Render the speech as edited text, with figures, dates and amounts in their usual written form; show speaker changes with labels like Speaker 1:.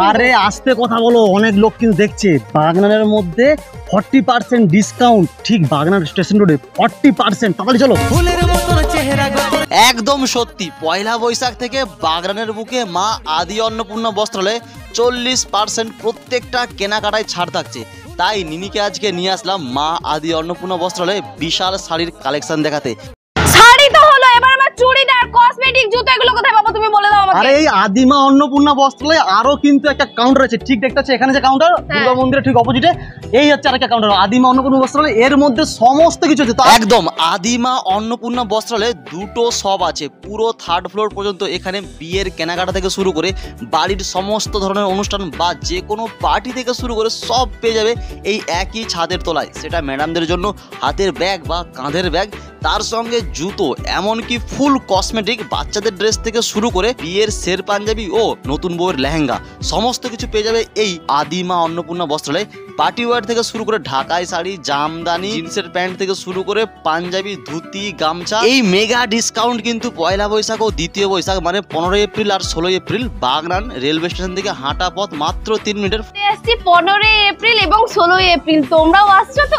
Speaker 1: আরে আস্তে কথা বলো, অনেক লোক কিন্তু দেখছে। বাগনানের মধ্যে 40% ডিসকাউন্ট, ঠিক বাগনান স্টেশন রোডে 40%। তাড়াতাড়ি চলো।
Speaker 2: একদম সত্যি, পয়লা বৈশাখ থেকে বাগনানের বুকে মা আদি অন্নপূর্ণা বস্ত্রালয়ে 40% প্রত্যেকটা কেনাকাটায় ছাড় থাকছে। তাই নিনিকে আজকে নিয়ে আসলাম মা আদি অন্নপূর্ণা বস্ত্রালয়ে বিশাল শাড়ির কালেকশন দেখাতে।
Speaker 3: শাড়ি তো হলো, এবার আমার চুড়িদার, কসমেটিক, জুতো এগুলো কোথায় পাবো তুমি বলে দাও আমাকে।
Speaker 1: আরে এই আদিমা অন্নপূর্ণা বস্ত্রালয়ে আরো কিন্তু একটা কাউন্টার আছে, ঠিক দেখতে পাচ্ছ এখানে যে কাউন্টার, দুর্গা মন্দিরের ঠিক অপোজিটে এই হচ্ছে আরেকটা কাউন্টার আদিমা অন্নপূর্ণা বস্ত্রালয়। এর মধ্যে সমস্ত কিছু আছে।
Speaker 2: একদম আদিমা অন্নপূর্ণা বস্ত্রালয়ে দুটো শপ আছে, পুরো 3rd ফ্লোর পর্যন্ত। এখানে বিয়ের কেনাকাটা থেকে শুরু করে বাড়ির সমস্ত ধরনের অনুষ্ঠান বা যে কোনো পার্টি থেকে শুরু করে সব পেয়ে যাবে এই একই ছাদের তলায়। সেটা ম্যাডামদের জন্য হাতের ব্যাগ বা কাঁধের ব্যাগ, তার সঙ্গে জুতো, এমনকি ফুল কসমেটিক, বাচ্চাদের ড্রেস থেকে শুরু করে বিয়ের শের পাঞ্জাবি ও নতুন বউয়ের লেহেঙ্গা, সমস্ত কিছু পেয়ে যাবে এই আদিমা অন্নপূর্ণা বস্ত্রালয়ে। পার্টি ওয়্যার থেকে শুরু করে ঢাকাই শাড়ি, জামদানি, জিন্সের প্যান্ট থেকে শুরু করে পাঞ্জাবি, ধুতি, গামছা। এই মেগা ডিসকাউন্ট কিন্তু পয়লা বৈশাখ ও দ্বিতীয় বৈশাখ মানে 15 এপ্রিল আর 16 এপ্রিল বাগনান রেলওয়ে স্টেশন থেকে হাঁটা পথ মাত্র 3 মিনিটের।
Speaker 3: 15 এপ্রিল এবং 16 এপ্রিল তোমরাও আসছো তো।